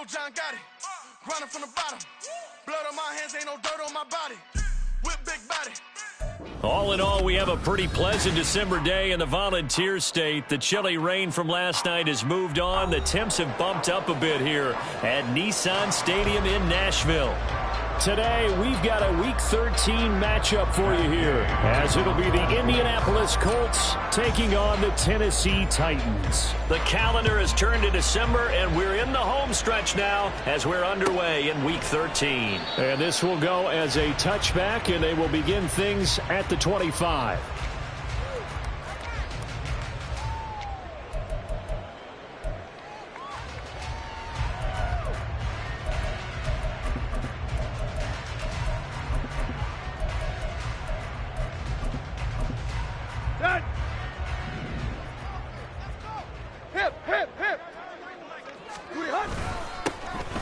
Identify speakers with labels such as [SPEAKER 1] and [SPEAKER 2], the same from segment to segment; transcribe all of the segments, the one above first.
[SPEAKER 1] John got it. Grinding from the bottom. Blood on my hands, ain't no dirt on my body. With big body.
[SPEAKER 2] All in all, we have a pretty pleasant December day in the Volunteer State. The chilly rain from last night has moved on. The temps have bumped up a bit here at Nissan Stadium in Nashville. Today, we've got a Week 13 matchup for you here, as it'll be the Indianapolis Colts taking on the Tennessee Titans. The calendar has turned to December, and we're in the home stretch now as we're underway in Week 13. And this will go as a touchback, and they will begin things at the 25.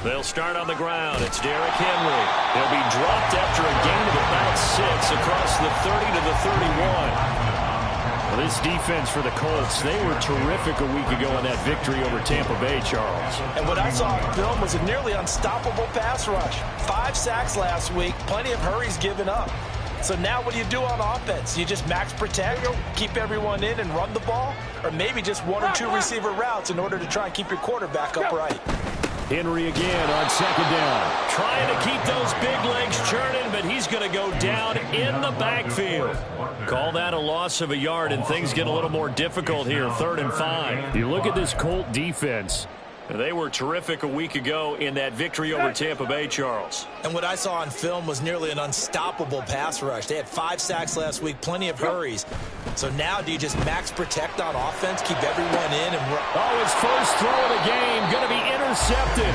[SPEAKER 2] They'll start on the ground. It's Derrick Henry. He'll be dropped after a gain of about 6 across the 30 to the 31. Well, this defense for the Colts, they were terrific a week ago in that victory over Tampa Bay, Charles.
[SPEAKER 3] And what I saw on film was a nearly unstoppable pass rush. 5 sacks last week, plenty of hurries given up. So now what do you do on offense? You just max protect, keep everyone in and run the ball? Or maybe just 1 or 2 receiver routes in order to try and keep your quarterback upright?
[SPEAKER 2] Henry again on second down. Trying to keep those big legs churning, but he's going to go down in the backfield. Call that a loss of a yard, and things get a little more difficult here, 3rd and 5. You look at this Colt defense. They were terrific a week ago in that victory over Tampa Bay, Charles.
[SPEAKER 3] And what I saw on film was nearly an unstoppable pass rush. They had 5 sacks last week, plenty of hurries. So now do you just max protect on offense, keep everyone in and run?
[SPEAKER 2] Oh, his first throw of the game going to be intercepted.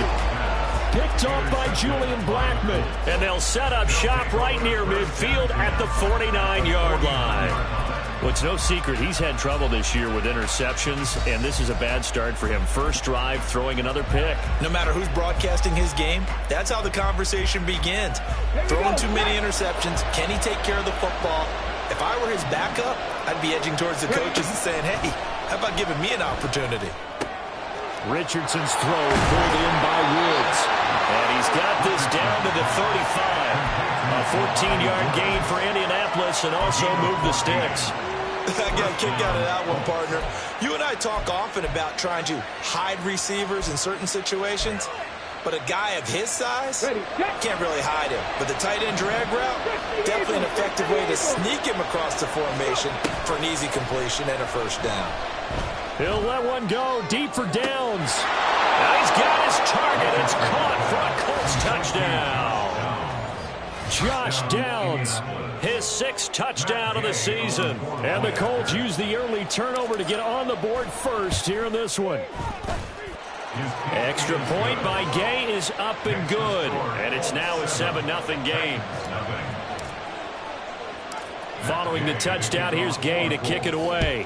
[SPEAKER 2] Picked off by Julian Blackmon. And they'll set up shop right near midfield at the 49-yard line. Well, it's no secret he's had trouble this year with interceptions, and this is a bad start for him. First drive, throwing another pick.
[SPEAKER 3] No matter who's broadcasting his game, that's how the conversation begins. Throwing too many interceptions, can he take care of the football? If I were his backup, I'd be edging towards the coaches and saying, hey, how about giving me an opportunity?
[SPEAKER 2] Richardson's throw pulled in by Woods. And he's got this down to the 35. A 14-yard gain for Indianapolis and also move the sticks.
[SPEAKER 3] I got a kick out of that one, partner. You and I talk often about trying to hide receivers in certain situations, but a guy of his size can't really hide him. But the tight end drag route, definitely an effective way to sneak him across the formation for an easy completion and a first down.
[SPEAKER 2] He'll let one go deep for Downs. Now he's got his target. It's caught for a Colts touchdown. Josh Downs, his 6th touchdown of the season. And the Colts use the early turnover to get on the board first here in this one. Extra point by Gay is up and good. And it's now a 7-0 game. Following the touchdown, here's Gay to kick it away.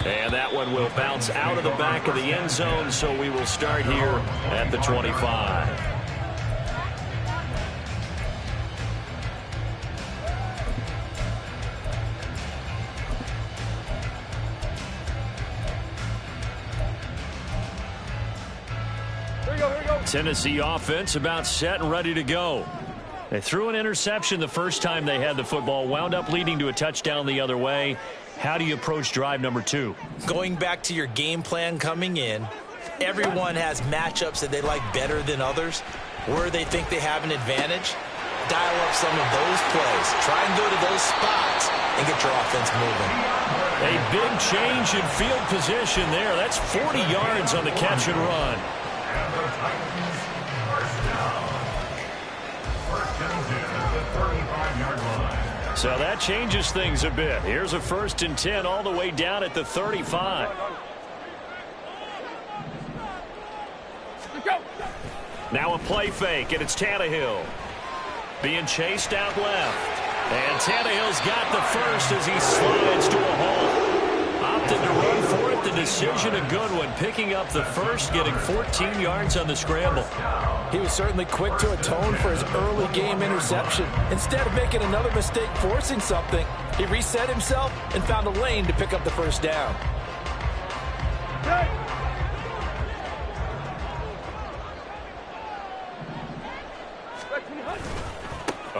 [SPEAKER 2] And that one will bounce out of the back of the end zone, so we will start here at the 25.
[SPEAKER 1] Here we go.
[SPEAKER 2] Tennessee offense about set and ready to go. They threw an interception the first time they had the football, wound up leading to a touchdown the other way. How do you approach drive number 2?
[SPEAKER 3] Going back to your game plan coming in, everyone has matchups that they like better than others, where they think they have an advantage. Dial up some of those plays. Try and go to those spots and get your offense moving.
[SPEAKER 2] A big change in field position there. That's 40 yards on the catch and run. So that changes things a bit. Here's a 1st and 10 all the way down at the 35. Now a play fake, and it's Tannehill. Being chased out left. And Tannehill's got the first as he slides to a hole. Opted to run for it. The decision a good one. Picking up the first, getting 14 yards on the scramble.
[SPEAKER 3] He was certainly quick to atone for his early game interception. Instead of making another mistake forcing something, he reset himself and found a lane to pick up the first down.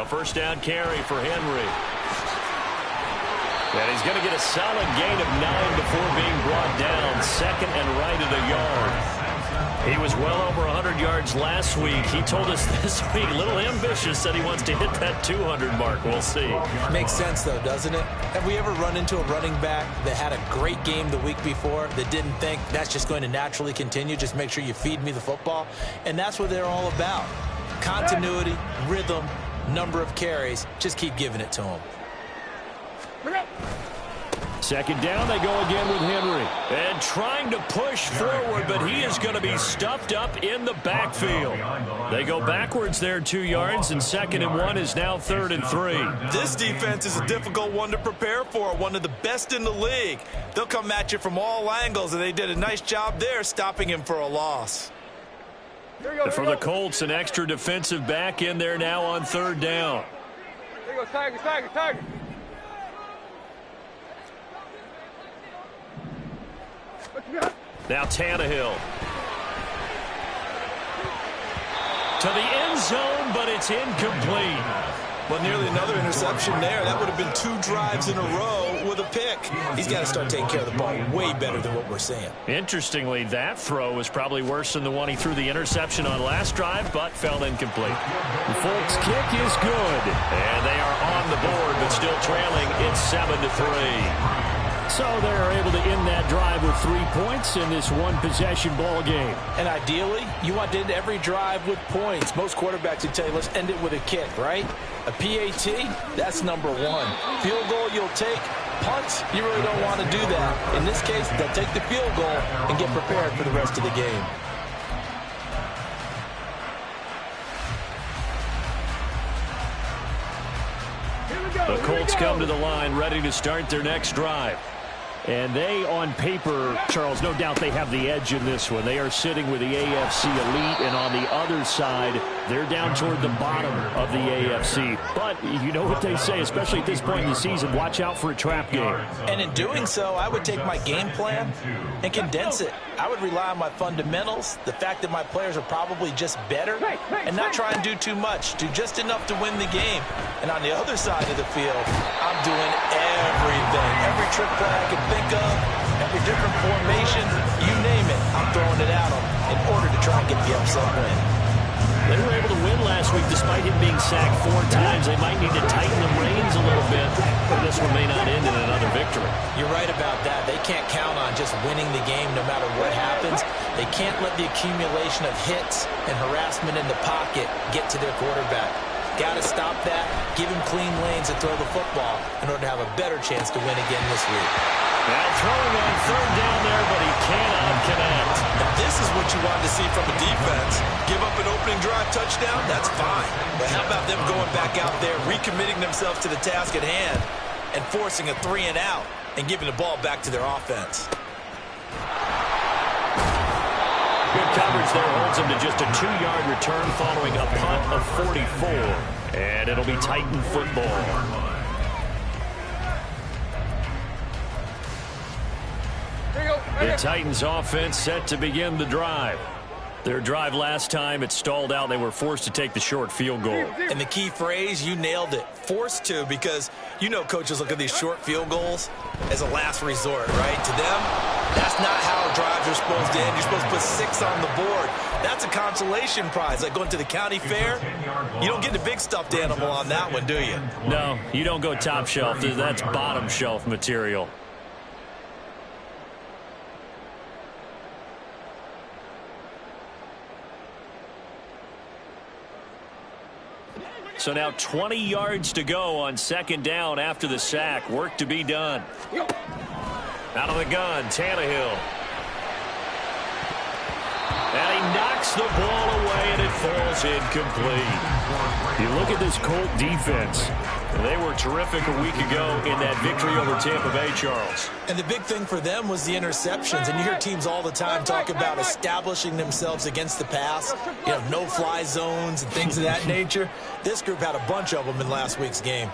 [SPEAKER 2] A first down carry for Henry. And he's going to get a solid gain of 9 before being brought down. Second and right at a yard. He was well over 100 yards last week. He told us this week, a little ambitious, said he wants to hit that 200 mark. We'll see.
[SPEAKER 3] Makes sense, though, doesn't it? Have we ever run into a running back that had a great game the week before that didn't think that's just going to naturally continue? Just make sure you feed me the football. And that's what they're all about. Continuity, rhythm, number of carries. Just keep giving it to them.
[SPEAKER 2] Second down, they go again with Henry. And trying to push forward, but he is going to be stuffed up in the backfield. They go backwards there 2 yards, and 2nd and 1 is now 3rd and 3.
[SPEAKER 3] This defense is a difficult one to prepare for, one of the best in the league. They'll come at you from all angles, and they did a nice job there stopping him for a loss.
[SPEAKER 2] For the Colts, an extra defensive back in there now on 3rd down.
[SPEAKER 4] There you go, Tiger.
[SPEAKER 2] Now Tannehill. To the end zone, but it's incomplete.
[SPEAKER 3] Well, nearly another interception there. That would have been 2 drives in a row with a pick. He's got to start taking care of the ball way better than what we're seeing.
[SPEAKER 2] Interestingly, that throw was probably worse than the one he threw the interception on last drive, but fell incomplete. The Folks kick is good. And they are on the board, but still trailing. It's 7-3. So they're able to end that drive with 3 points in this one-possession ball game.
[SPEAKER 3] And ideally, you want to end every drive with points. Most quarterbacks would tell you, let's end it with a kick, right? A PAT, that's number 1. Field goal you'll take. Punts, you really don't want to do that. In this case, they'll take the field goal and get prepared for the rest of the game.
[SPEAKER 2] The Colts come to the line, ready to start their next drive. And they, on paper, Charles, no doubt they have the edge in this one. They are sitting with the AFC elite, and on the other side, they're down toward the bottom of the AFC. But you know what they say, especially at this point in the season, watch out for a trap game.
[SPEAKER 3] And in doing so, I would take my game plan and condense it. I would rely on my fundamentals, the fact that my players are probably just better, and not try and do too much, do just enough to win the game. And on the other side of the field, I'm doing everything, every trick play I can think of, every different formation, you name it, I'm throwing it at them in order to try and get the upset win.
[SPEAKER 2] They were able to win last week despite him being sacked 4 times. They might need to tighten the reins a little bit, but this one may not end in another victory.
[SPEAKER 3] You're right about that. They can't count on just winning the game no matter what happens. They can't let the accumulation of hits and harassment in the pocket get to their quarterback. Got to stop that, give him clean lanes and throw the football in order to have a better chance to win again this week.
[SPEAKER 2] Now throwing on 3rd down there, but he cannot connect.
[SPEAKER 3] And this is what you want to see from a defense. Give up an opening drive touchdown, that's fine. But how about them going back out there, recommitting themselves to the task at hand, and forcing a 3 and out, and giving the ball back to their offense.
[SPEAKER 2] Good coverage there holds him to just a 2-yard return following a punt of 44. And it'll be Titan football. The Titans offense set to begin the drive. Their drive last time, it stalled out. They were forced to take the short field goal.
[SPEAKER 3] And the key phrase, you nailed it. Forced to, because you know coaches look at these short field goals as a last resort, right? To them, that's not how drives are supposed to end. You're supposed to put 6 on the board. That's a consolation prize. Like going to the county fair, you don't get the big stuffed animal on that one, do you?
[SPEAKER 2] No, you don't go top shelf. That's bottom shelf material. So now 20 yards to go on 2nd down after the sack. Work to be done. Out of the gun, Tannehill. And he knocks the ball away, and it falls incomplete. You look at this Colt defense. They were terrific a week ago in that victory over Tampa Bay, Charles.
[SPEAKER 3] And the big thing for them was the interceptions. And you hear teams all the time talk about establishing themselves against the pass, you know, no-fly zones and things of that nature. This group had a bunch of them in last week's game.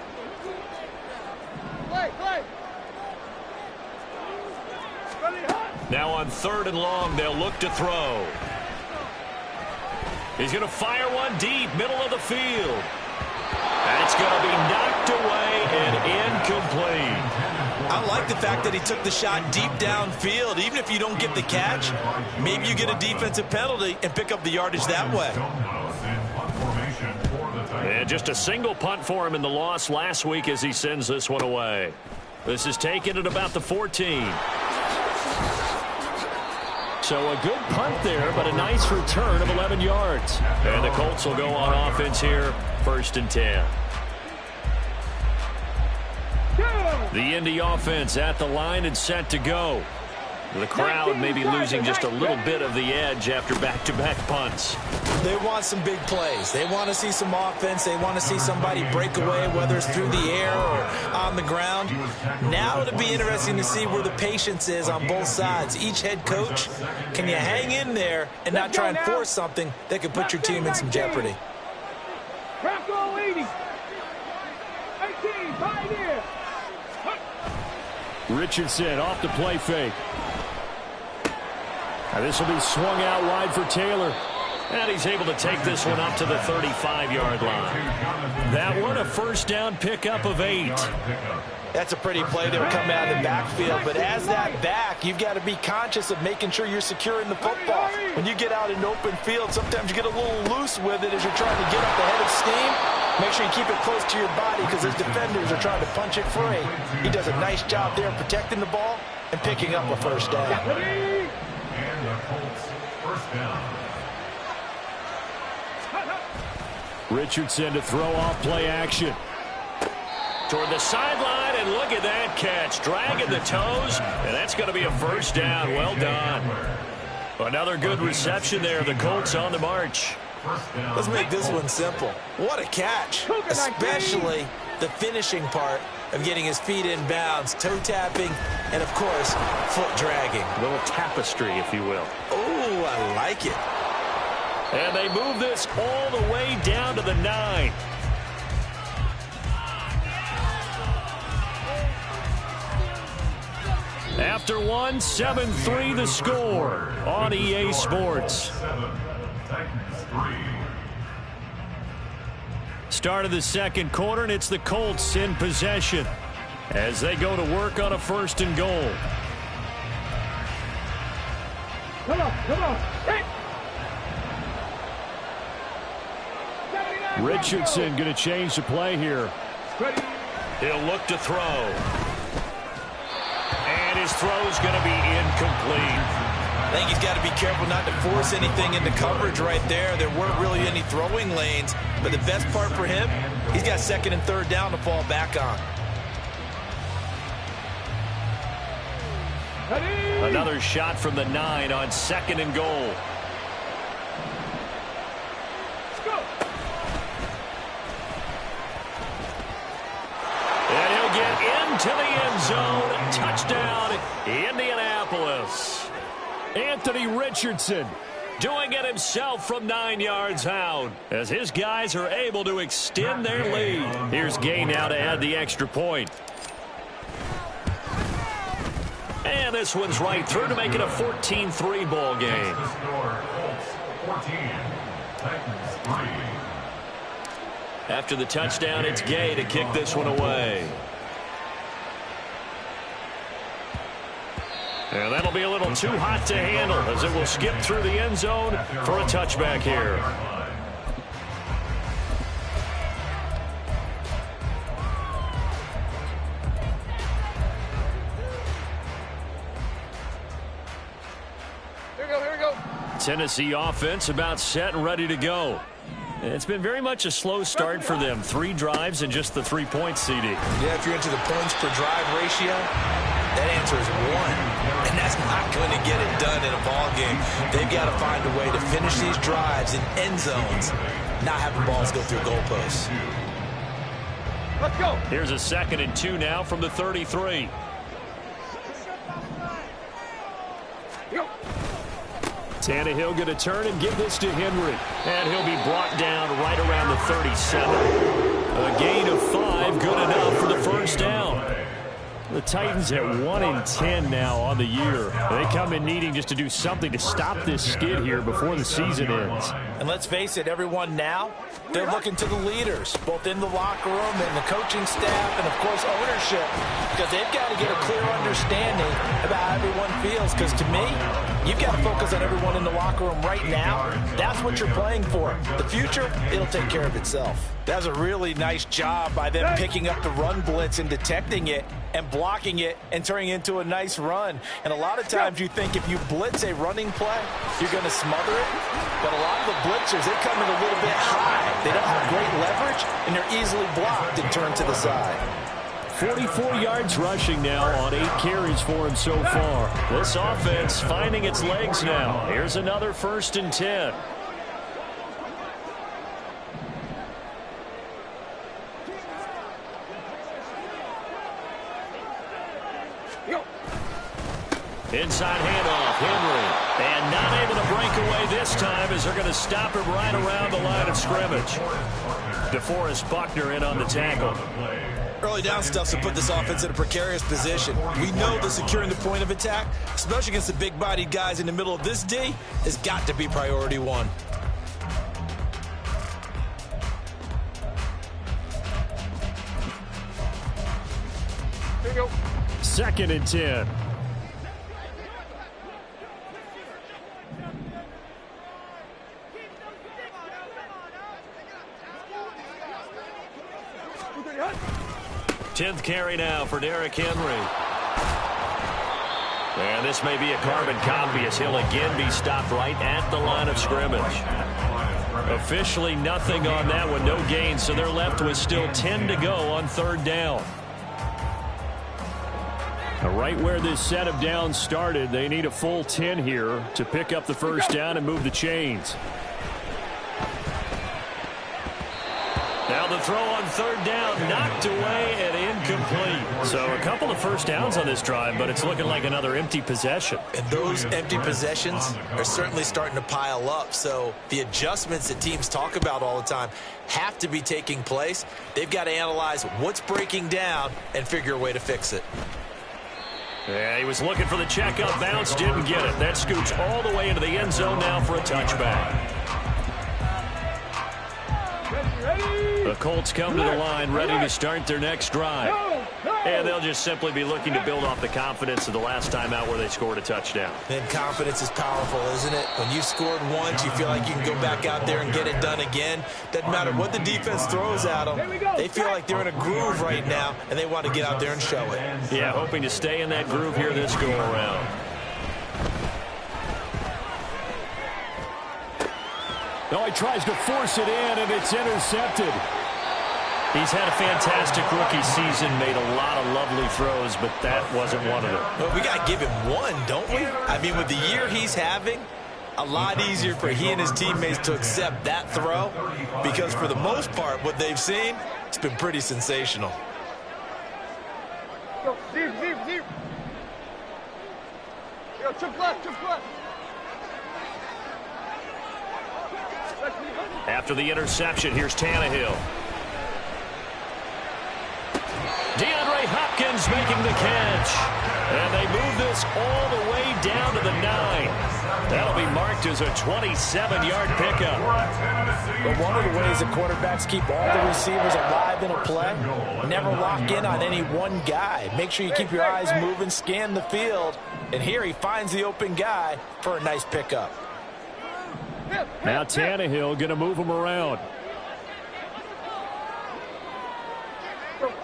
[SPEAKER 2] Now on 3rd and long, they'll look to throw. He's going to fire one deep, middle of the field. And It's going to be knocked away and incomplete.
[SPEAKER 3] I like the fact that he took the shot deep downfield. Even if you don't get the catch, maybe you get a defensive penalty and pick up the yardage that way.
[SPEAKER 2] And just a single punt for him in the loss last week as he sends this one away. This is taken at about the 14. So a good punt there, but a nice return of 11 yards. And the Colts will go on offense here, 1st and 10. The Indy offense at the line and set to go. The crowd may be losing just a little bit of the edge after back-to-back punts.
[SPEAKER 3] They want some big plays. They want to see some offense. They want to see somebody break away, whether it's through the air or on the ground. Now it'll be interesting to see where the patience is on both sides. Each head coach, can you hang in there and not try and force something that could put your team in some jeopardy?
[SPEAKER 4] Bronco 80. 18, pioneer.
[SPEAKER 2] Richardson off the play fake. Now this will be swung out wide for Taylor. And he's able to take this one up to the 35-yard line. That one a 1st down pickup of 8.
[SPEAKER 3] That's a pretty play there coming out of the backfield. But as that back, you've got to be conscious of making sure you're securing the football. When you get out in open field, sometimes you get a little loose with it as you're trying to get up ahead of steam. Make sure you keep it close to your body because his defenders are trying to punch it free. He does a nice job there protecting the ball and picking up a 1st down.
[SPEAKER 5] And the Colts 1st down.
[SPEAKER 2] Richardson to throw off play action. Toward the sideline, and look at that catch. Dragging the toes, and that's going to be a 1st down. Well done. Another good reception there. The Colts on the march.
[SPEAKER 3] Let's make this one simple. What a catch, especially the finishing part of getting his feet in bounds, toe tapping, and, of course, foot dragging.
[SPEAKER 2] A little tapestry, if you will.
[SPEAKER 3] Oh, I like it.
[SPEAKER 2] And they move this all the way down to the 9. After one, 7-3 the score on EA Sports. Start of the 2nd quarter, and it's the Colts in possession as they go to work on a 1st and goal.
[SPEAKER 4] Come on, come on. Hey.
[SPEAKER 2] Richardson going to change the play here. He'll look to throw. And his throw's going to be incomplete.
[SPEAKER 3] I think he's got to be careful not to force anything into coverage right there. There weren't really any throwing lanes, but the best part for him, he's got 2nd and 3rd down to fall back on.
[SPEAKER 2] Another shot from the 9 on 2nd and goal. And he'll get into the end zone. Touchdown, Indianapolis. Anthony Richardson doing it himself from 9 yards out as his guys are able to extend their lead. Here's Gay now to add the extra point. And this one's right through to make it a 14-3 ball game. After the touchdown, it's Gay to kick this one away. And that'll be a little too hot to handle as it will skip through the end zone for a touchback here.
[SPEAKER 4] Here we go.
[SPEAKER 2] Tennessee offense about set and ready to go. It's been very much a slow start for them. 3 drives and just the 3 points, CD.
[SPEAKER 3] Yeah, if you're into the points per drive ratio, that answer is 1. And that's not going to get it done in a ball game. They've got to find a way to finish these drives in end zones, not having balls go through goalposts.
[SPEAKER 4] Let's go.
[SPEAKER 2] Here's a 2nd and 2 now from the 33. Tannehill going to turn and give this to Henry. And he'll be brought down right around the 37. A gain of 5, good enough for the 1st down. The Titans at 1-10 now on the year. They come in needing just to do something to stop this skid here before the season ends.
[SPEAKER 3] And let's face it, everyone now, they're looking to the leaders, both in the locker room and the coaching staff and, of course, ownership, because they've got to get a clear understanding about how everyone feels, because to me, you've got to focus on everyone in the locker room right now. That's what you're playing for. The future, it'll take care of itself. That was a really nice job by them picking up the run blitz and detecting it and blocking it and turning it into a nice run. And a lot of times you think if you blitz a running play, you're going to smother it. But a lot of the blitzers, they come in a little bit high. They don't have great leverage, and they're easily blocked and turned to the side.
[SPEAKER 2] 44 yards rushing now on 8 carries for him so far. This offense finding its legs now. Here's another 1st and 10. Inside handoff, Henry. And not able to break away this time as they're going to stop him right around the line of scrimmage. DeForest Buckner in on the tackle.
[SPEAKER 3] Early down stuff to put this offense in a precarious position. We know that securing the point of attack, especially against the big-bodied guys in the middle of this D, has got to be priority one.
[SPEAKER 4] Here you go.
[SPEAKER 2] 2nd and 10. Tenth carry now for Derrick Henry. And this may be a carbon copy as he'll again be stopped right at the line of scrimmage. Officially nothing on that one, no gain, so they're left with still 10 to go on 3rd down. Right where this set of downs started, they need a full 10 here to pick up the 1st down and move the chains. Now the throw on 3rd down, knocked away and incomplete. So a couple of 1st downs on this drive, but it's looking like another empty possession.
[SPEAKER 3] And those empty possessions are certainly starting to pile up. So the adjustments that teams talk about all the time have to be taking place. They've got to analyze what's breaking down and figure a way to fix it.
[SPEAKER 2] Yeah, he was looking for the check-up bounce, didn't get it. That scoots all the way into the end zone now for a touchback. The Colts come to the line ready to start their next drive. And they'll just simply be looking to build off the confidence of the last time out where they scored a touchdown.
[SPEAKER 3] And confidence is powerful, isn't it? When you've scored once, you feel like you can go back out there and get it done again. Doesn't matter what the defense throws at them. They feel like they're in a groove right now, and they want to get out there and show it.
[SPEAKER 2] Yeah, hoping to stay in that groove here this go-around. No, he tries to force it in, and it's intercepted. He's had a fantastic rookie season, made a lot of lovely throws, but that wasn't one of them.
[SPEAKER 3] Well, we got to give him one, don't we? I mean, with the year he's having, a lot easier for he and his teammates to accept that throw, because for the most part, what they've seen, it's been pretty sensational.
[SPEAKER 4] Go, deep, deep, deep. Yo, chip left, chip left.
[SPEAKER 2] After the interception, here's Tannehill. DeAndre Hopkins making the catch. And they move this all the way down to the 9. That'll be marked as a 27-yard pickup.
[SPEAKER 3] But one of the ways that quarterbacks keep all the receivers alive in a play, never lock in on any one guy. Make sure you keep your eyes moving, scan the field. And here he finds the open guy for a nice pickup.
[SPEAKER 2] Now Tannehill going to move him around.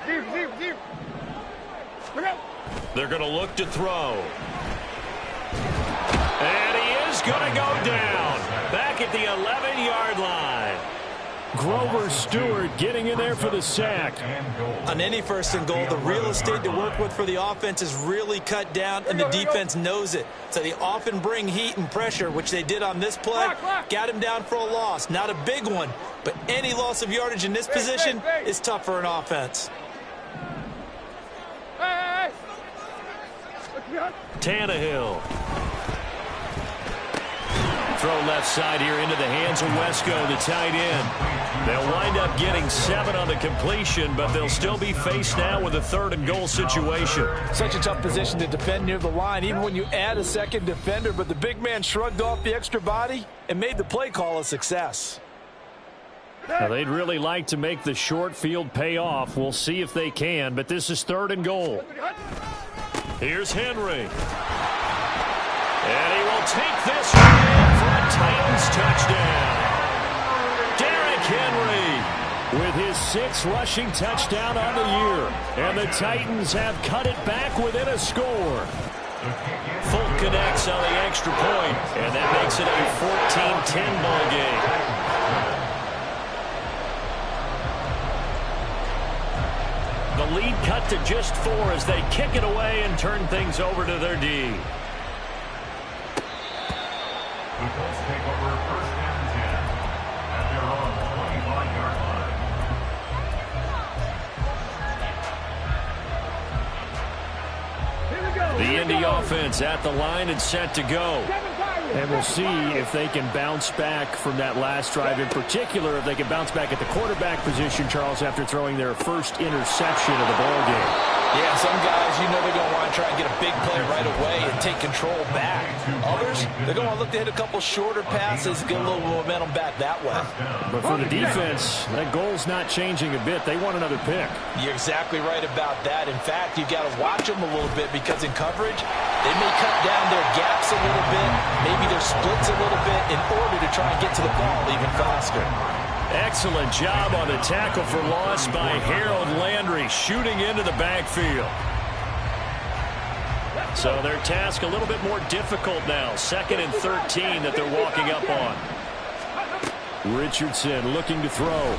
[SPEAKER 4] Deep, deep, deep.
[SPEAKER 2] They're going to look to throw. And he is going to go down. Back at the 11-yard line. Grover Stewart getting in there for the sack.
[SPEAKER 3] On any 1st and goal, the real estate to work with for the offense is really cut down, and the defense knows it. So they often bring heat and pressure, which they did on this play. Got him down for a loss. Not a big one, but any loss of yardage in this position is tough for an offense.
[SPEAKER 2] Tannehill. throw left side here into the hands of Wesco, the tight end. They'll wind up getting 7 on the completion, but they'll still be faced now with a 3rd and goal situation.
[SPEAKER 3] Such a tough position to defend near the line, even when you add a second defender, but the big man shrugged off the extra body and made the play call a success.
[SPEAKER 2] Now, they'd really like to make the short field pay off. We'll see if they can, but this is 3rd and goal. Here's Henry. And he will take this one in for a Titans touchdown. Derrick Henry with his 6th rushing touchdown on the year. And the Titans have cut it back within a score. Folk connects on the extra point, and that makes it a 14-10 ball game. The lead cut to just 4 as they kick it away and turn things over to their D.
[SPEAKER 5] The Colts take over 1st and 10 at their own 25-yard line.
[SPEAKER 2] The Indy offense at the line and set to go. And we'll see if they can bounce back from that last drive. In particular, if they can bounce back at the quarterback position, Charles, after throwing their first interception of the ballgame.
[SPEAKER 3] Yeah, some guys, you know they're going to want to try and get a big play right away and take control back. Others, they're going to look to hit a couple shorter passes, get a little momentum back that way.
[SPEAKER 2] But for the defense, that goal's not changing a bit. They want another pick.
[SPEAKER 3] You're exactly right about that. In fact, you've got to watch them a little bit because in coverage, they may cut down their gaps a little bit, maybe their splits a little bit in order to try and get to the ball even faster.
[SPEAKER 2] Excellent job on the tackle for loss by Harold Landry, shooting into the backfield. So their task a little bit more difficult now. 2nd and 13 that they're walking up on. Richardson looking to throw.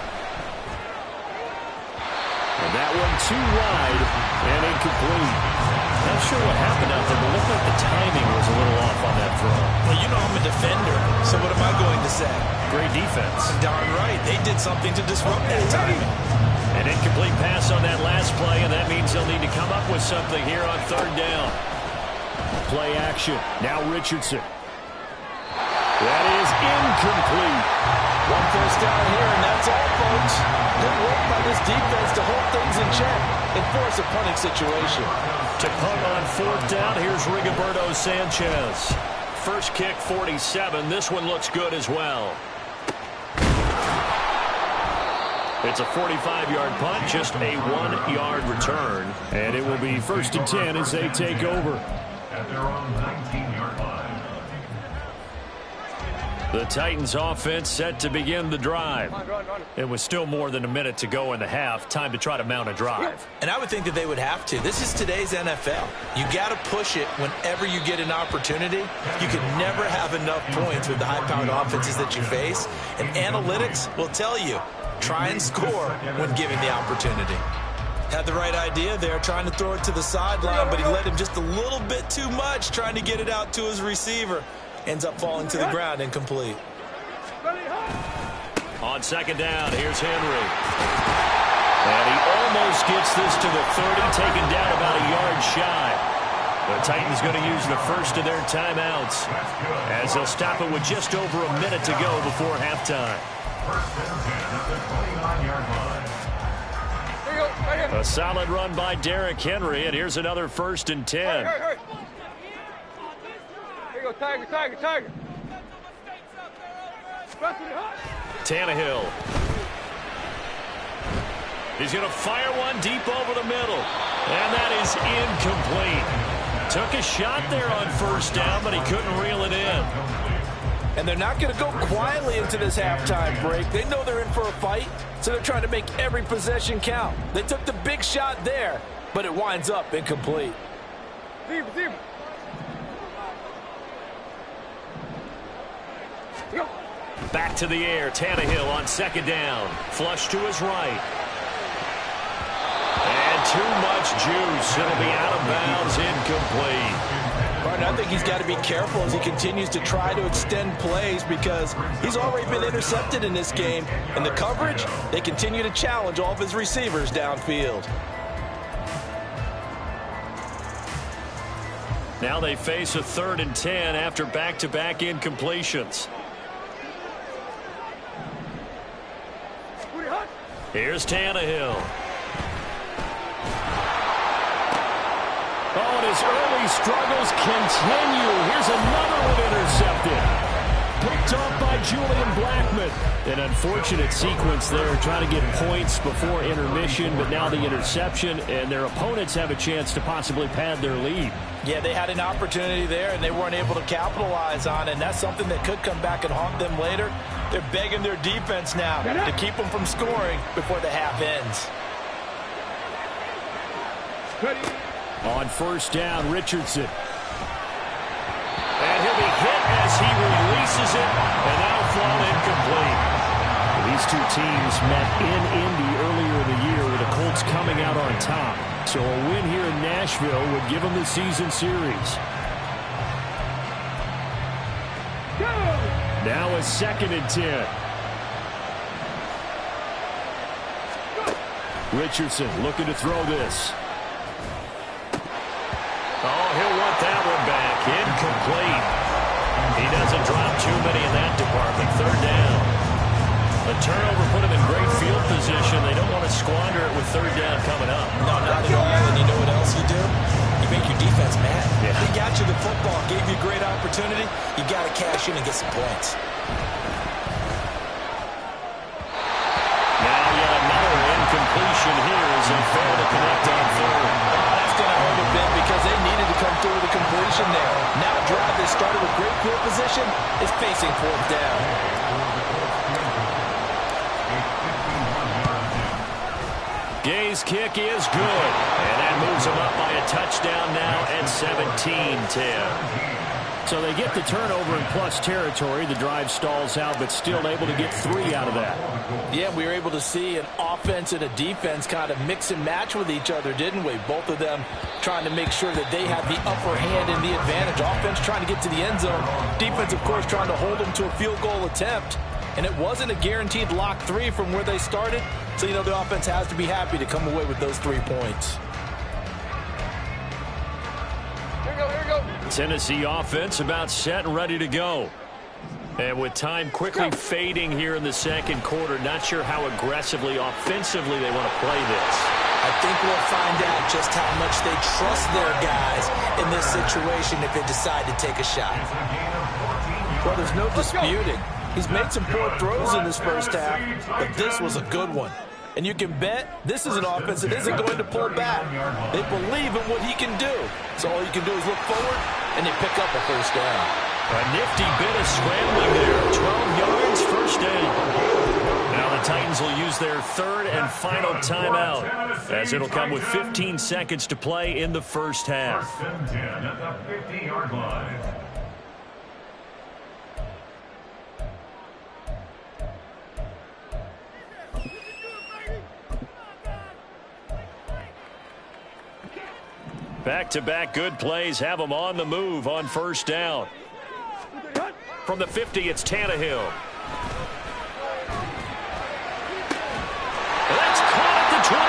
[SPEAKER 2] And that one too wide and incomplete. Not sure what happened out there, but it looked like the timing was a little off on that throw.
[SPEAKER 3] Well, you know I'm a defender, so what am I going to say?
[SPEAKER 2] Great defense.
[SPEAKER 3] Darn right. They did something to disrupt that timing.
[SPEAKER 2] An incomplete pass on that last play, and that means they'll need to come up with something here on 3rd down. Play action. Now Richardson. That is incomplete.
[SPEAKER 3] 1 first down here, and that's all, folks. Good work by this defense to hold things in check and force a punting situation.
[SPEAKER 2] To punt on 4th down, here's Rigoberto Sanchez. First kick, 47. This one looks good as well. It's a 45-yard punt, just a 1-yard return. And it will be 1st and 10 as they take over.
[SPEAKER 5] At their own 19-yard line.
[SPEAKER 2] The Titans offense set to begin the drive. It was still more than a minute to go in the half. Time to try to mount a drive.
[SPEAKER 3] And I would think that they would have to. This is today's NFL. You got to push it whenever you get an opportunity. You can never have enough points with the high-powered offenses that you face. And analytics will tell you, try and score when given the opportunity. Had the right idea there, trying to throw it to the sideline, but he let him just a little bit too much, trying to get it out to his receiver. Ends up falling to the ground incomplete.
[SPEAKER 2] On 2nd down, here's Henry. And he almost gets this to the 30, taken down about a yard shy. The Titans going to use the first of their timeouts as they'll stop it with just over a minute to go before halftime.
[SPEAKER 5] 1st and 10 at the 29-yard line.
[SPEAKER 2] A solid run by Derrick Henry, and here's another 1st and 10.
[SPEAKER 4] Here you go, Tiger.
[SPEAKER 2] Tannehill. He's going to fire one deep over the middle. And that is incomplete. Took a shot there on 1st down, but he couldn't reel it in.
[SPEAKER 3] And they're not going to go quietly into this halftime break. They know they're in for a fight, so they're trying to make every possession count. They took the big shot there, but it winds up incomplete.
[SPEAKER 4] Zero.
[SPEAKER 2] Back to the air. Tannehill on 2nd down. Flush to his right. And too much juice. It'll be out of bounds. Incomplete.
[SPEAKER 3] I think he's got to be careful as he continues to try to extend plays because he's already been intercepted in this game. And the coverage, they continue to challenge all of his receivers downfield.
[SPEAKER 2] Now they face a 3rd and 10 after back-to-back incompletions. Here's Tannehill. Oh, and his early struggles continue. Here's another one intercepted. Picked off by Julian Blackmon. An unfortunate sequence there, trying to get points before intermission, but now the interception, and their opponents have a chance to possibly pad their lead.
[SPEAKER 3] Yeah, they had an opportunity there, and they weren't able to capitalize on it, and that's something that could come back and haunt them later. They're begging their defense now to keep them from scoring before the half ends.
[SPEAKER 2] On first down, Richardson. And he'll be hit as he releases it, and now thrown incomplete. These two teams met in Indy earlier in the year with the Colts coming out on top. So a win here in Nashville would give them the season series. Now a 2nd and 10. Richardson looking to throw this. Oh, he'll want that one back. Incomplete. He doesn't drop too many in that department. 3rd down. A turnover put him in great field position. They don't want to squander it with 3rd down coming up.
[SPEAKER 3] No, not at all. And you know what else you do? You make your defense mad.
[SPEAKER 2] Yeah.
[SPEAKER 3] They got you the football, gave you a great opportunity. You got to cash in and get some points.
[SPEAKER 2] Now yet another incompletion here as they fail to connect on 3rd.
[SPEAKER 3] That's going to hurt a bit because they needed to come through with a completion there. Now a drive they started with great field position is facing 4th down.
[SPEAKER 2] Gay's kick is good, and that moves them up by a touchdown now at 17-10. So they get the turnover in plus territory. The drive stalls out, but still able to get 3 out of that.
[SPEAKER 3] Yeah, we were able to see an offense and a defense kind of mix and match with each other, didn't we? Both of them trying to make sure that they have the upper hand and the advantage. Offense trying to get to the end zone. Defense, of course, trying to hold them to a field goal attempt. And it wasn't a guaranteed lock 3 from where they started. So, you know, the offense has to be happy to come away with those 3 points.
[SPEAKER 4] Here we go.
[SPEAKER 2] Tennessee offense about set and ready to go. And with time quickly fading here in the 2nd quarter, not sure how aggressively, offensively they want to play this.
[SPEAKER 3] I think we'll find out just how much they trust their guys in this situation if they decide to take a shot. Well, there's no disputing. He's made some poor throws in this first half, but this was a good one. And you can bet this is an offense that isn't going to pull back. They believe in what he can do. So all you can do is look forward, and they pick up a first down.
[SPEAKER 2] A nifty bit of scrambling there. 12 yards, first down. Now the Titans will use their 3rd and final timeout, as it'll come with 15 seconds to play in the first half.
[SPEAKER 5] 10 at the 50-yard line.
[SPEAKER 2] Back-to-back good plays have them on the move on first down. From the 50, it's Tannehill. That's caught at the 25.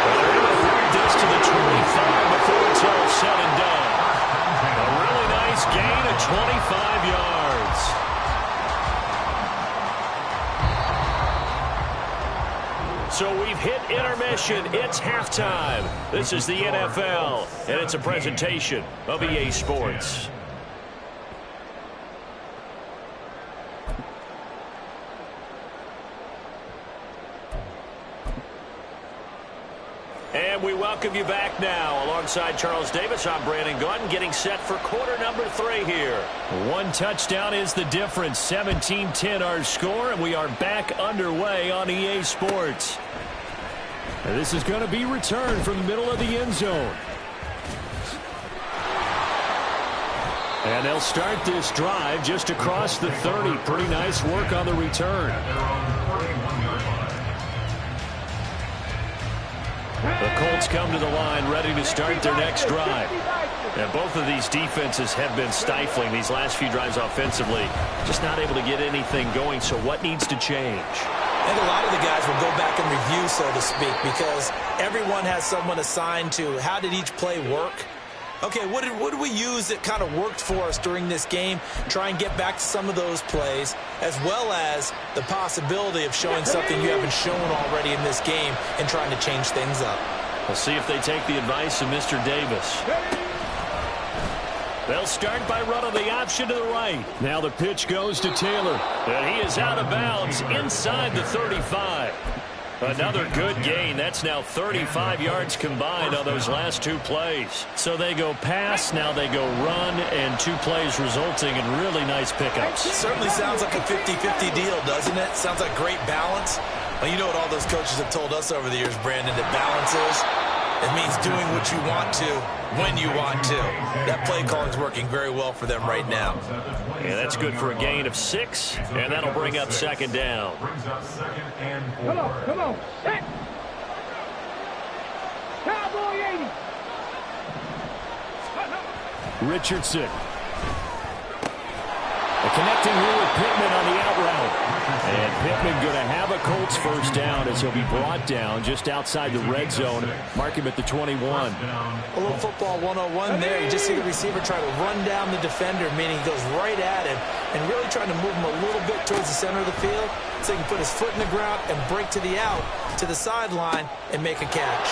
[SPEAKER 2] Well, they're able to avoid this to the 25 before it's all said and done. A really nice gain of 25 yards. So we've hit intermission. It's halftime. This is the NFL, and it's a presentation of EA Sports. And we welcome you back now. Alongside Charles Davis, I'm Brandon Gunn, getting set for quarter number 3 here. 1 touchdown is the difference. 17-10 our score, and we are back underway on EA Sports. And this is going to be returned from the middle of the end zone. And they'll start this drive just across the 30. Pretty nice work on the return. The Colts come to the line ready to start their next drive. And both of these defenses have been stifling these last few drives offensively. Just not able to get anything going, so what needs to change?
[SPEAKER 3] I think a lot of the guys will go back and review, so to speak, because everyone has someone assigned to how did each play work. Okay, what did we use that kind of worked for us during this game? Try and get back to some of those plays, as well as the possibility of showing something you haven't shown already in this game and trying to change things up.
[SPEAKER 2] We'll see if they take the advice of Mr. Davis. They'll start by running the option to the right. Now the pitch goes to Taylor. And he is out of bounds inside the 35. Another good gain. That's now 35 yards combined on those last two plays. So they go pass, now they go run, and 2 plays resulting in really nice pickups.
[SPEAKER 3] It certainly sounds like a 50-50 deal, doesn't it? Sounds like great balance. Well, you know what all those coaches have told us over the years, Brandon, that balance is? It means doing what you want to, when you want to. That play calling is working very well for them right now.
[SPEAKER 2] Yeah, that's good for a gain of 6, and that'll bring up second down.
[SPEAKER 4] Come on. Set. Cowboy 80.
[SPEAKER 2] Richardson. A connecting here with Pittman on the out route. And Pittman going to have a Colts first down as he'll be brought down just outside the red zone. Mark him at the 21.
[SPEAKER 3] A little football 101 there. You just see the receiver try to run down the defender, meaning he goes right at him and really trying to move him a little bit towards the center of the field so he can put his foot in the ground and break to the out, to the sideline, and make a catch.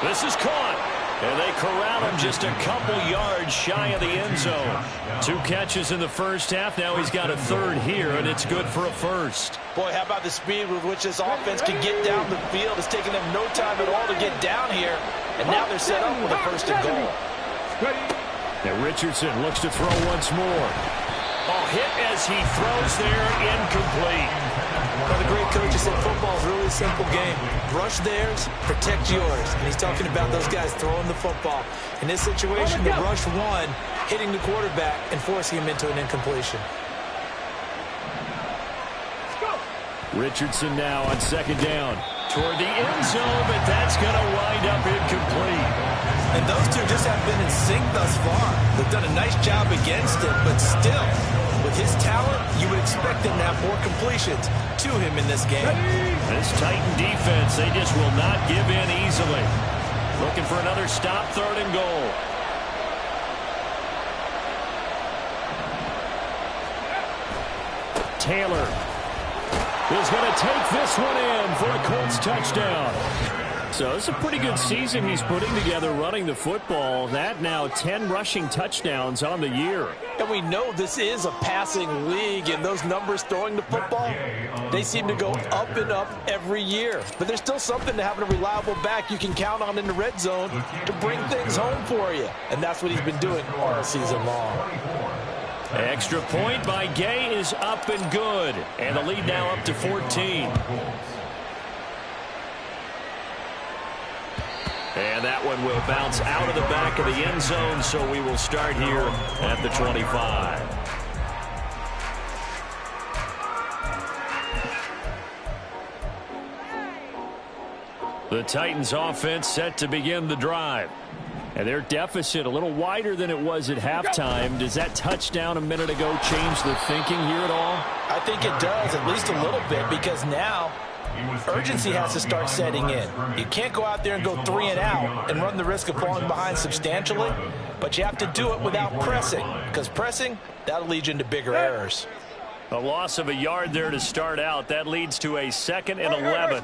[SPEAKER 2] This is caught. And they corral him just a couple yards shy of the end zone. 2 catches in the first half. Now he's got a third here, and it's good for a first.
[SPEAKER 3] Boy, how about the speed with which this offense can get down the field? It's taking them no time at all to get down here. And now they're set up with a first and goal.
[SPEAKER 2] Now Richardson looks to throw once more. Oh, hit as he throws there, incomplete.
[SPEAKER 3] Well, the great coach said football is really a simple game. Rush theirs, protect yours. And he's talking about those guys throwing the football. In this situation, the rush one, hitting the quarterback and forcing him into an incompletion.
[SPEAKER 2] Richardson now on second down. Toward the end zone, but that's going to wind up incomplete.
[SPEAKER 3] And those two just have been in sync thus far. They've done a nice job against him, but still, with his talent, you would expect them to have more completions to him in this game.
[SPEAKER 2] This Titan defense, they just will not give in easily. Looking for another stop, third and goal. Taylor is going to take this one in for a Colts touchdown. So it's a pretty good season he's putting together running the football. That now 10 rushing touchdowns on the year.
[SPEAKER 3] And we know this is a passing league, and those numbers throwing the football, they seem to go up and up every year. But there's still something to having a reliable back you can count on in the red zone to bring things home for you. And that's what he's been doing all season long.
[SPEAKER 2] Extra point by Gay is up and good. And the lead now up to 14. And that one will bounce out of the back of the end zone, so we will start here at the 25. The Titans offense set to begin the drive. And their deficit a little wider than it was at halftime. Does that touchdown a minute ago change the thinking here at all?
[SPEAKER 3] I think it does, at least a little bit, because now urgency has to start setting in. You can't go out there and go 3 and out and run the risk of falling behind substantially, but you have to do it without pressing, because pressing, that'll lead you into bigger errors.
[SPEAKER 2] A loss of a yard there to start out. That leads to a 2nd and 11.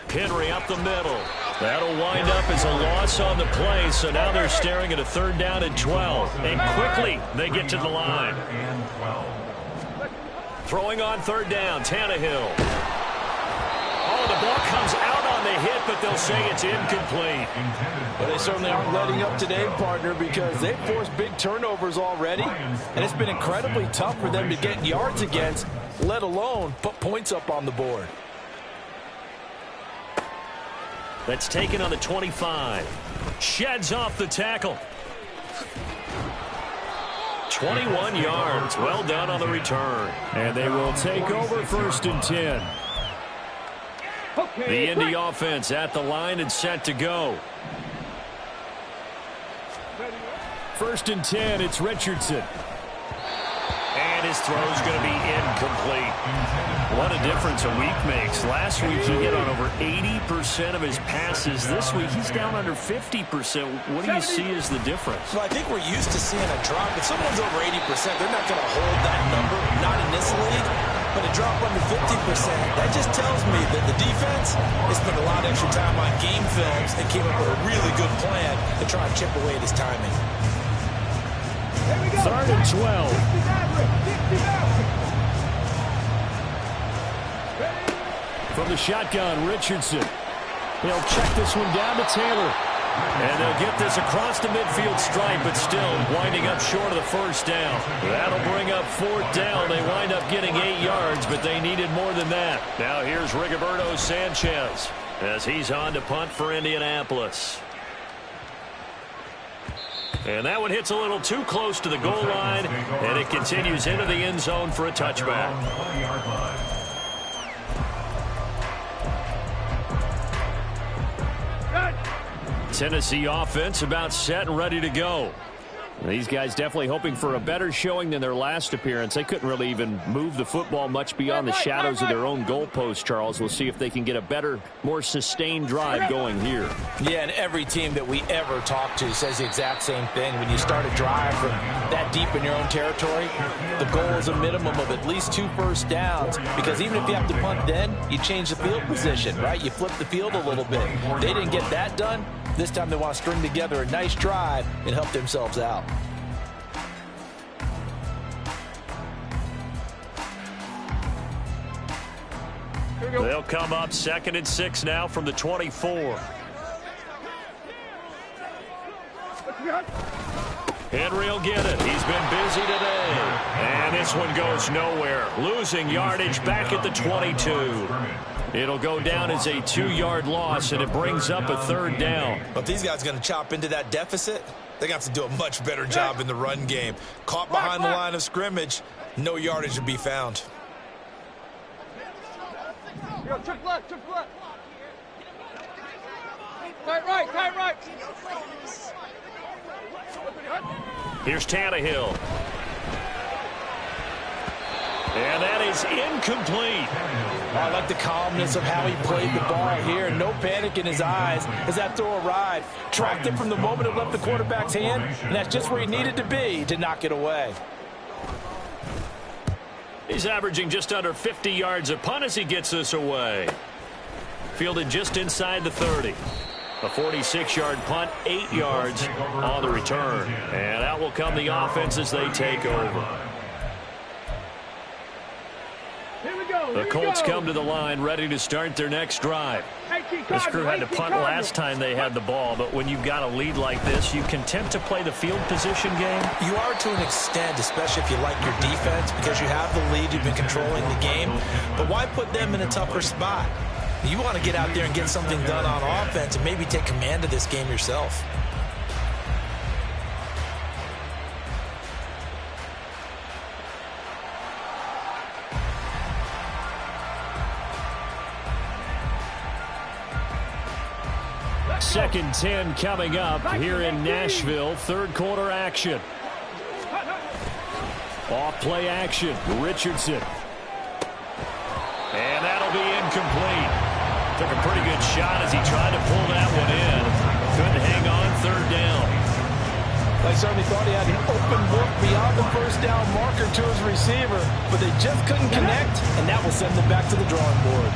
[SPEAKER 2] Henry up the middle. That'll wind up as a loss on the play, so now they're staring at a 3rd down and 12. And quickly, they get to the line. Throwing on 3rd down, Tannehill. Oh, the ball comes out on the hit, but they'll say it's incomplete.
[SPEAKER 3] Well, they certainly aren't letting up today, partner, because they've forced big turnovers already, and it's been incredibly tough for them to get yards against, let alone put points up on the board.
[SPEAKER 2] That's taken on the 25. Sheds off the tackle. 21 yards. Well done on the return. And they will take over 1st and 10. The Indy offense at the line and set to go. 1st and 10, it's Richardson. And his throw is going to be incomplete. What a difference a week makes. Last week he hit on over 80% of his passes. This week he's down under 50%. What do you see as the difference?
[SPEAKER 3] Well, I think we're used to seeing a drop. If someone's over 80%, they're not going to hold that number, not in this league. But a drop under 50%, that just tells me that the defense has spent a lot of extra time on game films and came up with a really good plan to try and chip away at his timing.
[SPEAKER 2] 3rd and 12. From the shotgun, Richardson. He'll check this one down to Taylor. And they'll get this across the midfield stripe, but still winding up short of the first down. That'll bring up 4th down. They wind up getting 8 yards, but they needed more than that. Now here's Rigoberto Sanchez as he's on to punt for Indianapolis. And that one hits a little too close to the goal line, and it continues into the end zone for a touchback. Tennessee offense about set and ready to go. These guys definitely hoping for a better showing than their last appearance. They couldn't really even move the football much beyond the shadows of their own goalpost, Charles. We'll see if they can get a better, more sustained drive going here.
[SPEAKER 3] Yeah, and every team that we ever talk to says the exact same thing. When you start a drive from that deep in your own territory, the goal is a minimum of at least 2 first downs, because even if you have to punt then, you change the field position, right? You flip the field a little bit. They didn't get that done. This time they want to string together a nice drive and help themselves out.
[SPEAKER 2] They'll come up 2nd and 6 now from the 24. Henry will get it. He's been busy today. And this one goes nowhere. Losing yardage back at the 22. It'll go down as a 2-yard loss, and it brings up a 3rd down.
[SPEAKER 3] But these guys are going to chop into that deficit. They're going to have to do a much better job in the run game. Caught behind the line of scrimmage, no yardage to be found.
[SPEAKER 4] Trick left, trick left. Tight right.
[SPEAKER 2] Here's Tannehill. And that is incomplete.
[SPEAKER 3] I like the calmness of how he played the ball here. No panic in his eyes as that throw arrived. Tracked it from the moment it left the quarterback's hand, and that's just where he needed to be to knock it away.
[SPEAKER 2] He's averaging just under 50 yards a punt as he gets this away. Fielded just inside the 30. A 46-yard punt, 8 yards on the return. And out will come the offense as they take over. The Colts come to the line ready to start their next drive. This crew had to punt last time they had the ball, but when you've got a lead like this, you can tempt to play the field position game.
[SPEAKER 3] You are to an extent, especially if you like your defense, because you have the lead, you've been controlling the game. But why put them in a tougher spot? You want to get out there and get something done on offense and maybe take command of this game yourself.
[SPEAKER 2] Second 10 coming up here in Nashville. 3rd quarter action. Off play action. Richardson. And that'll be incomplete. Took a pretty good shot as he tried to pull that one in. Couldn't hang on 3rd down.
[SPEAKER 3] I certainly thought he had an open look beyond the first down marker to his receiver, but they just couldn't connect, and that will send them back to the drawing board.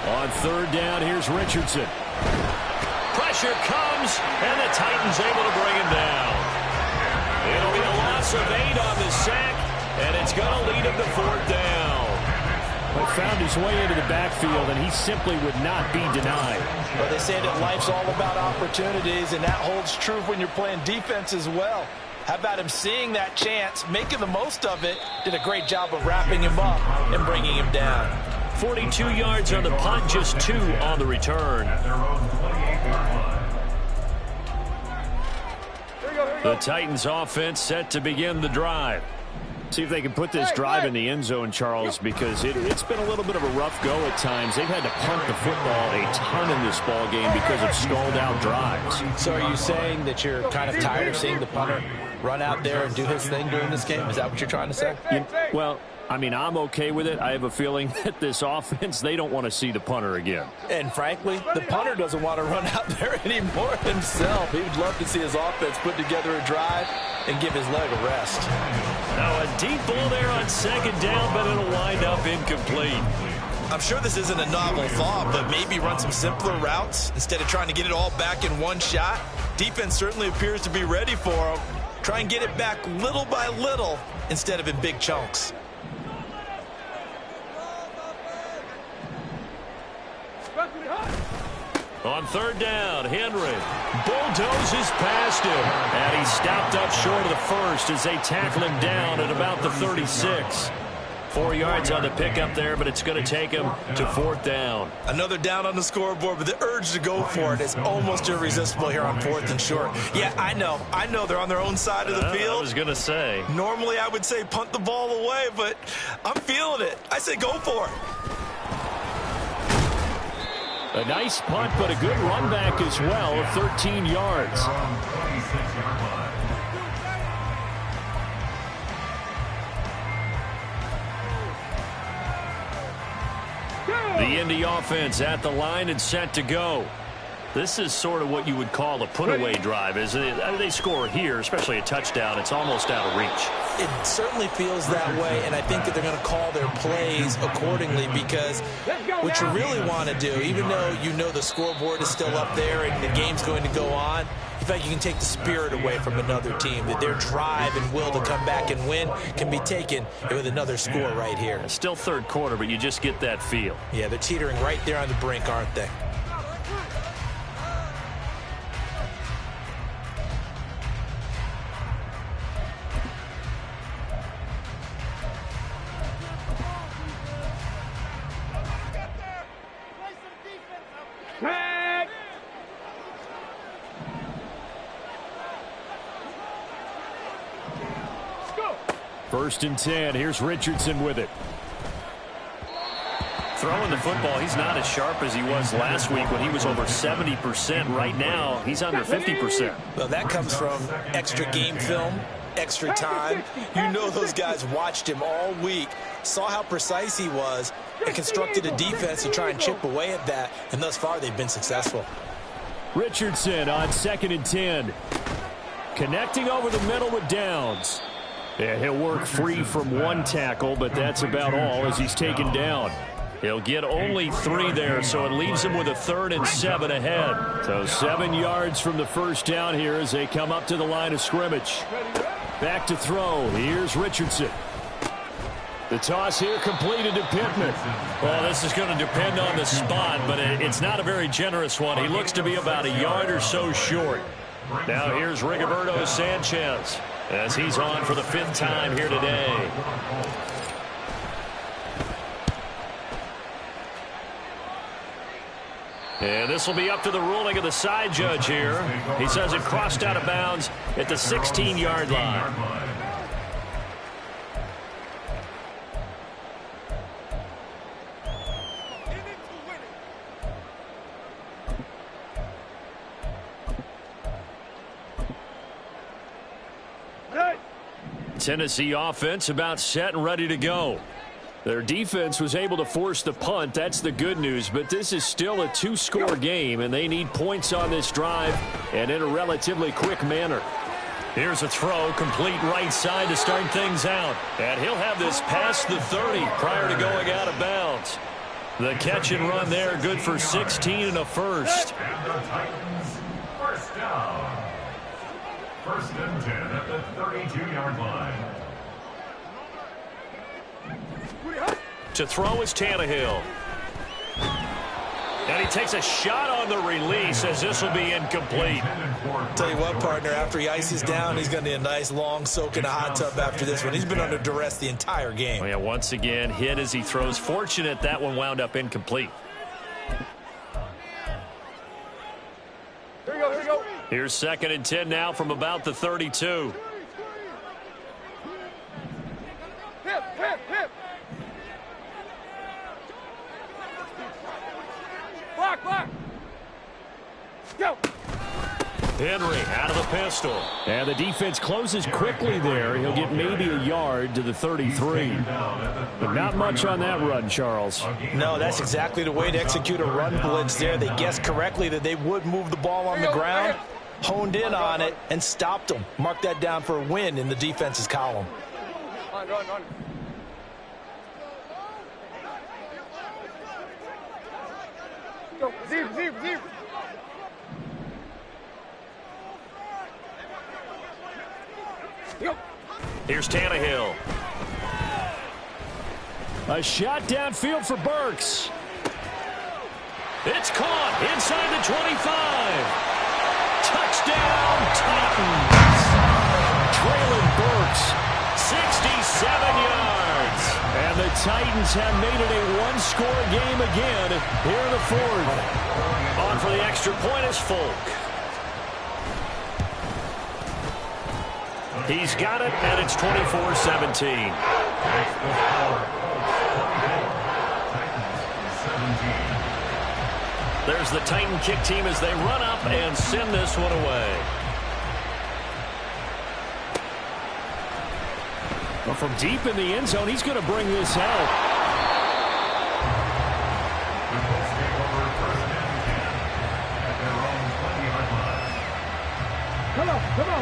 [SPEAKER 2] On 3rd down, here's Richardson. Pressure comes, and the Titans able to bring him down. It'll be a loss of 8 on the sack, and it's going to lead him to 4th down. Well, found his way into the backfield, and he simply would not be denied.
[SPEAKER 3] But they say that life's all about opportunities, and that holds true when you're playing defense as well. How about him seeing that chance, making the most of it, did a great job of wrapping him up and bringing him down.
[SPEAKER 2] 42 yards on the punt, just 2 on the return. The Titans offense set to begin the drive. See if they can put this drive in the end zone, Charles, because it's been a little bit of a rough go at times. They've had to punt the football a ton in this ball game because of stalled out drives.
[SPEAKER 3] So are you saying that you're kind of tired of seeing the punter run out there and do his thing during this game? Is that what you're trying to say?
[SPEAKER 2] Well, I mean, I'm okay with it. I have a feeling that this offense, they don't want to see the punter again.
[SPEAKER 3] And frankly, the punter doesn't want to run out there anymore himself. He would love to see his offense put together a drive and give his leg a rest.
[SPEAKER 2] Now a deep ball there on second down, but it'll wind up incomplete.
[SPEAKER 3] I'm sure this isn't a novel thought, but maybe run some simpler routes instead of trying to get it all back in one shot. Defense certainly appears to be ready for him. Try and get it back little by little instead of in big chunks.
[SPEAKER 2] On third down, Henry bulldozes past him, and he stopped up short of the first as they tackle him down at about the 36. 4 yards on the pickup there, but it's going to take him to fourth down.
[SPEAKER 3] Another down on the scoreboard, but the urge to go for it is almost irresistible here on fourth and short. Yeah, I know they're on their own side of the field.
[SPEAKER 2] I was going to say.
[SPEAKER 3] Normally I would say punt the ball away, but I'm feeling it. I say go for it.
[SPEAKER 2] A nice punt, but a good run back as well, 13 yards. The Indy offense at the line and set to go. This is sort of what you would call a put-away drive, isn't it? They score here, especially a touchdown. It's almost out of reach.
[SPEAKER 3] It certainly feels that way, and I think that they're going to call their plays accordingly because what you really want to do, even though you know the scoreboard is still up there and the game's going to go on, in fact, you can take the spirit away from another team, that their drive and will to come back and win can be taken with another score right here.
[SPEAKER 2] It's still third quarter, but you just get that feel.
[SPEAKER 3] Yeah, they're teetering right there on the brink, aren't they?
[SPEAKER 2] First and 10. Here's Richardson with it. Throwing the football, he's not as sharp as he was last week when he was over 70%. Right now, he's under 50%.
[SPEAKER 3] Well, that comes from extra game film, extra time. You know those guys watched him all week, saw how precise he was, and constructed a defense to try and chip away at that, and thus far they've been successful.
[SPEAKER 2] Richardson on second and 10. Connecting over the middle with Downs. Yeah, he'll work free from one tackle, but that's about all as he's taken down. He'll get only 3 there, so it leaves him with a 3rd and 7 ahead. So 7 yards from the first down here as they come up to the line of scrimmage. Back to throw. Here's Richardson. The toss here completed to Pittman. Well, this is going to depend on the spot, but it's not a very generous one. He looks to be about a yard or so short. Now here's Rigoberto Sanchez as he's on for the 5th time here today. And this will be up to the ruling of the side judge here. He says it crossed out of bounds at the 16-yard line. Tennessee offense about set and ready to go. Their defense was able to force the punt. That's the good news, but this is still a 2-score game, and they need points on this drive and in a relatively quick manner. Here's a throw, complete right side to start things out. And he'll have this past the 30 prior to going out of bounds. The catch and run there, good for 16 and a first.
[SPEAKER 5] And the Titans, first down. First and 10 at the 32-yard line.
[SPEAKER 2] To throw is Tannehill. And he takes a shot on the release as this will be incomplete.
[SPEAKER 3] Tell you what, partner, after he ices down, he's going to need a nice long soak in a hot tub after this one. He's been under duress the entire game.
[SPEAKER 2] Oh, yeah, once again, hit as he throws. Fortunate that one wound up incomplete.
[SPEAKER 4] Here we go, here we go.
[SPEAKER 2] Here's 2nd and 10 now from about the 32.
[SPEAKER 4] Hip, hip, hip. Block, block. Go.
[SPEAKER 2] Henry out of the pistol. And the defense closes quickly there. He'll get maybe a yard to the 33. But not much on that run, Charles.
[SPEAKER 3] No, that's exactly the way to execute a run blitz there. They guessed correctly that they would move the ball on the ground, honed in on it, and stopped them. Mark that down for a win in the defense's column.
[SPEAKER 4] Run. Zip.
[SPEAKER 2] Here's Tannehill. A shot downfield for Burks. It's caught inside the 25. Touchdown, Titans. Traylon Burks, 67 yards. And the Titans have made it a one-score game again here in the fourth. On for the extra point is Folk. He's got it, and it's 24-17. There's the Titan kick team as they run up and send this one away. Well, from deep in the end zone, he's going to bring this out.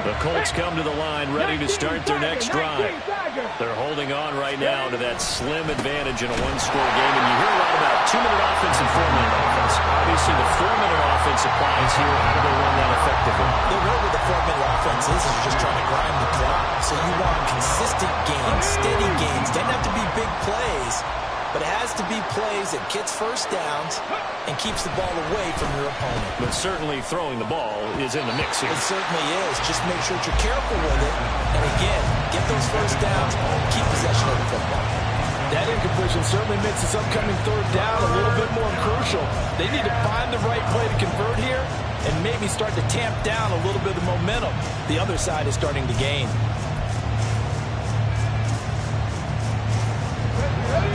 [SPEAKER 2] The Colts come to the line ready to start their next drive. They're holding on right now to that slim advantage in a one-score game. And you hear a lot about 2-minute offense and 4-minute offense. Obviously, the 4-minute offense applies here. How do they run that effectively?
[SPEAKER 3] The role with the 4-minute offense is just trying to grind the clock. So you want consistent gains, steady gains. Doesn't have to be big plays, but it has to be plays that gets first downs and keeps the ball away from your opponent.
[SPEAKER 2] But certainly throwing the ball is in the mix here.
[SPEAKER 3] It certainly is. Just make sure that you're careful with it. And again, get those first downs, keep possession of the football.
[SPEAKER 6] That incompletion certainly makes this upcoming third down a little bit more crucial. They need to find the right play to convert here and maybe start to tamp down a little bit of the momentum the other side is starting to gain.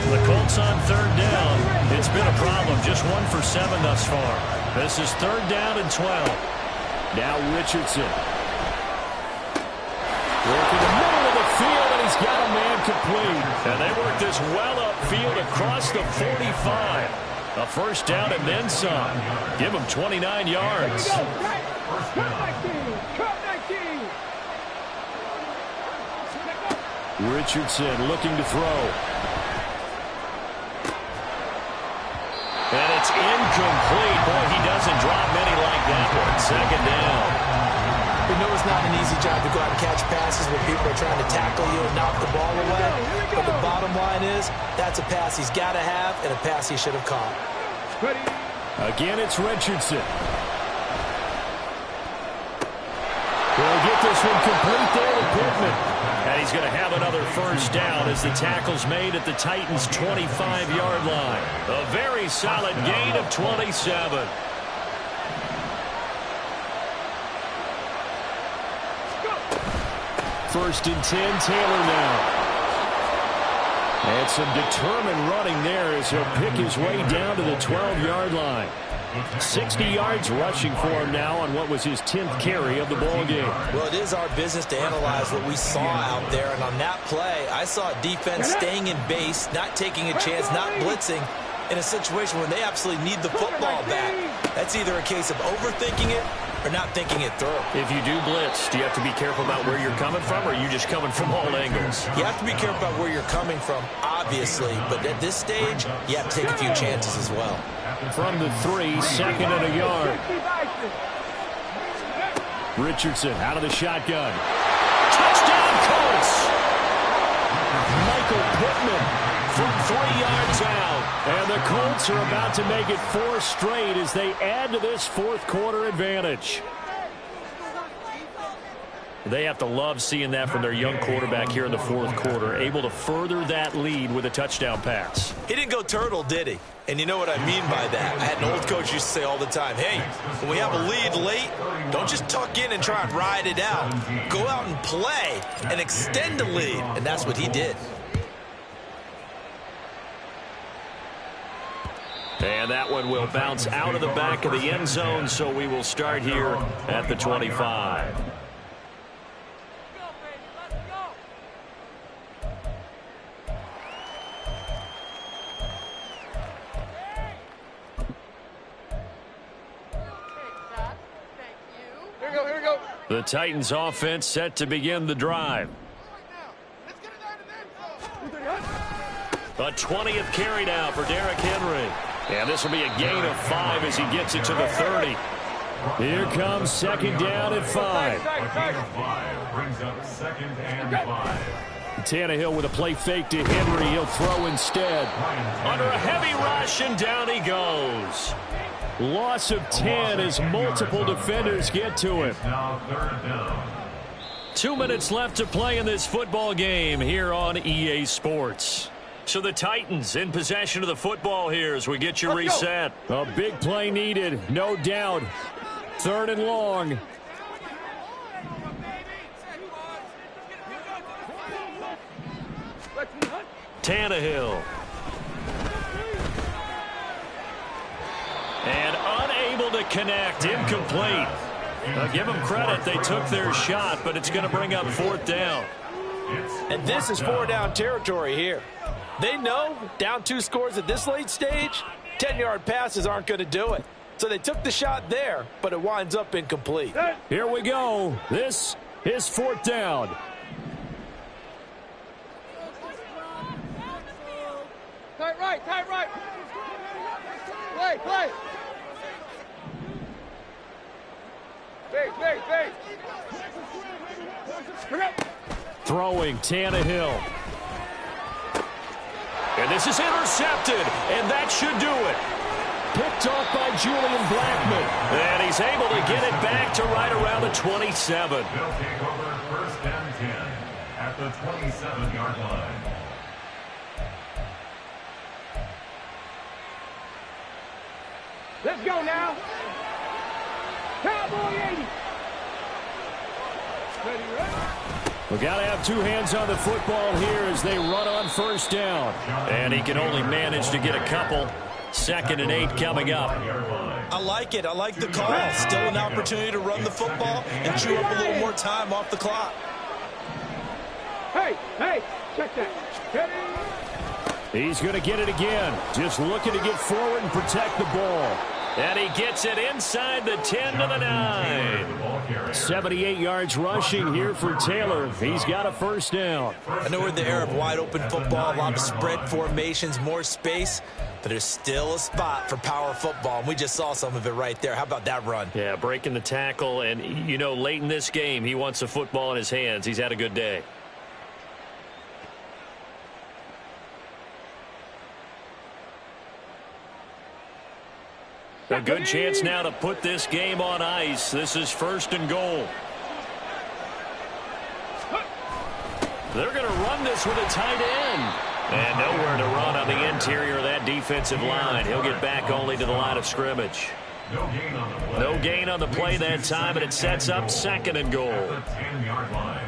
[SPEAKER 2] The Colts on third down. It's been a problem. Just 1 for 7 thus far. This is third down and 12. Now Richardson. Working the middle of the field, and he's got a man complete. And they work this well upfield across the 45. A first down and then some. Give him 29 yards. Richardson looking to throw. And it's incomplete. Boy, he doesn't drop many like that one. Second down.
[SPEAKER 3] We know it's not an easy job to go out and catch passes when people are trying to tackle you and knock the ball away. But the bottom line is, that's a pass he's got to have and a pass he should have caught.
[SPEAKER 2] Again, it's Richardson. He'll get this one complete there to Pittman. And he's going to have another first down as the tackle's made at the Titans' 25-yard line. A very solid gain of 27. First and 10, Taylor now. And some determined running there as he'll pick his way down to the 12-yard line. 60 yards rushing for him now on what was his 10th carry of the ball game.
[SPEAKER 3] Well, it is our business to analyze what we saw out there. And on that play, I saw a defense staying in base, not taking a chance, not blitzing in a situation where they absolutely need the football back. That's either a case of overthinking it or not thinking it through.
[SPEAKER 2] If you do blitz, do you have to be careful about where you're coming from, or are you just coming from all angles?
[SPEAKER 3] You have to be careful about where you're coming from, obviously. But at this stage, you have to take a few chances as well.
[SPEAKER 2] From the 3, second and a yard. Richardson out of the shotgun. Touchdown, Colts! Michael Pittman from 3 yards out. And the Colts are about to make it 4 straight as they add to this fourth quarter advantage. They have to love seeing that from their young quarterback here in the fourth quarter, able to further that lead with a touchdown pass.
[SPEAKER 3] He didn't go turtle, did he? And you know what I mean by that. I had an old coach used to say all the time, hey, when we have a lead late, don't just tuck in and try and ride it out. Go out and play and extend the lead. And that's what he did.
[SPEAKER 2] And that one will bounce out of the back of the end zone, so we will start here at the 25.
[SPEAKER 4] Here we go.
[SPEAKER 2] The Titans offense set to begin the drive. A 20th carry now for Derrick Henry. And this will be a gain of 5 as he gets it to the 30. Here comes second down at 5.
[SPEAKER 5] A gain of 5 brings up second and 5.
[SPEAKER 2] Tannehill with a play fake to Henry. He'll throw instead. Under a heavy rush, and down he goes. Loss of 10 as multiple defenders get to him.
[SPEAKER 5] Now third down.
[SPEAKER 2] 2 minutes left to play in this football game here on EA Sports. So the Titans in possession of the football here as we get you reset. A big play needed, no doubt. 3rd and long. Tannehill. And unable to connect, incomplete. Give them credit, they took their shot, but it's going to bring up 4th down.
[SPEAKER 6] And this is 4 down territory here. They know down 2 scores at this late stage, 10-yard passes aren't going to do it. So they took the shot there, but it winds up incomplete.
[SPEAKER 2] Here we go. This is 4th down.
[SPEAKER 4] Tight right. Play. Base.
[SPEAKER 2] Throwing Tannehill. And this is intercepted, and that should do it. Picked off by Julian Blackmon. And he's able to get it back to right around the 27.
[SPEAKER 5] They'll take over 1st and 10 at the 27-yard line.
[SPEAKER 4] Let's go now. Cowboy 80.
[SPEAKER 2] We got to have 2 hands on the football here as they run on 1st down. And he can only manage to get a couple. 2nd and 8 coming up.
[SPEAKER 3] I like it. I like the call. Still an opportunity to run the football and chew up a little more time off the clock.
[SPEAKER 4] Hey, check that.
[SPEAKER 2] He's going to get it again. Just looking to get forward and protect the ball. And he gets it inside the 10 to the 9. 78 yards rushing here for Taylor. He's got a 1st down.
[SPEAKER 3] I know we're in the era of wide open football, a lot of spread formations, more space, but there's still a spot for power football, and we just saw some of it right there. How about that run?
[SPEAKER 2] Yeah, breaking the tackle, and, you know, late in this game, he wants the football in his hands. He's had a good day. A good chance now to put this game on ice. This is 1st and goal. They're going to run this with a tight end. And nowhere to run on the interior of that defensive line. He'll get back only to the line of scrimmage. No gain on the play that time, and it sets up 2nd and goal.
[SPEAKER 5] At the 10-yard line.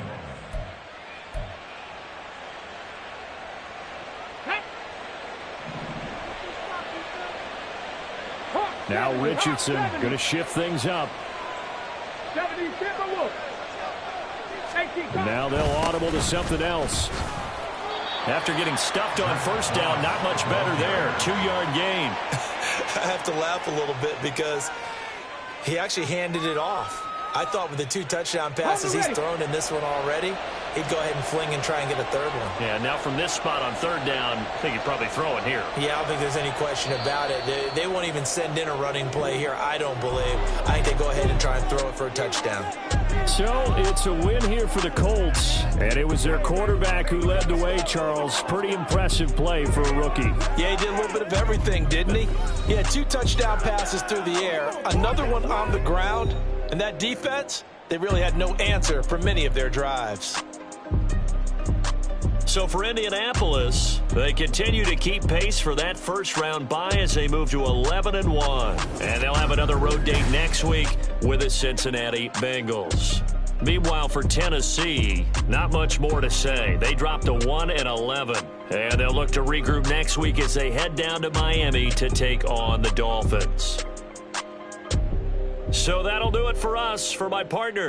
[SPEAKER 2] Now Richardson going to shift things up. Now they'll audible to something else. After getting stuffed on 1st down, not much better there. 2-yard gain.
[SPEAKER 3] I have to laugh a little bit because he actually handed it off. I thought with the 2 touchdown passes he's thrown in this one already, he'd go ahead and fling and try and get a 3rd one.
[SPEAKER 2] Yeah, now from this spot on 3rd down, I think he'd probably throw it here.
[SPEAKER 3] Yeah, I don't think there's any question about it. They won't even send in a running play here, I don't believe. I think they go ahead and try and throw it for a touchdown.
[SPEAKER 2] So it's a win here for the Colts, and it was their quarterback who led the way, Charles. Pretty impressive play for a rookie.
[SPEAKER 6] Yeah, he did a little bit of everything, didn't he? He had 2 touchdown passes through the air, another one on the ground, and that defense, they really had no answer for many of their drives.
[SPEAKER 2] So for Indianapolis, they continue to keep pace for that 1st-round bye as they move to 11-1. And they'll have another road date next week with the Cincinnati Bengals. Meanwhile, for Tennessee, not much more to say. They dropped to 1-11. And they'll look to regroup next week as they head down to Miami to take on the Dolphins. So that'll do it for us. For my partner,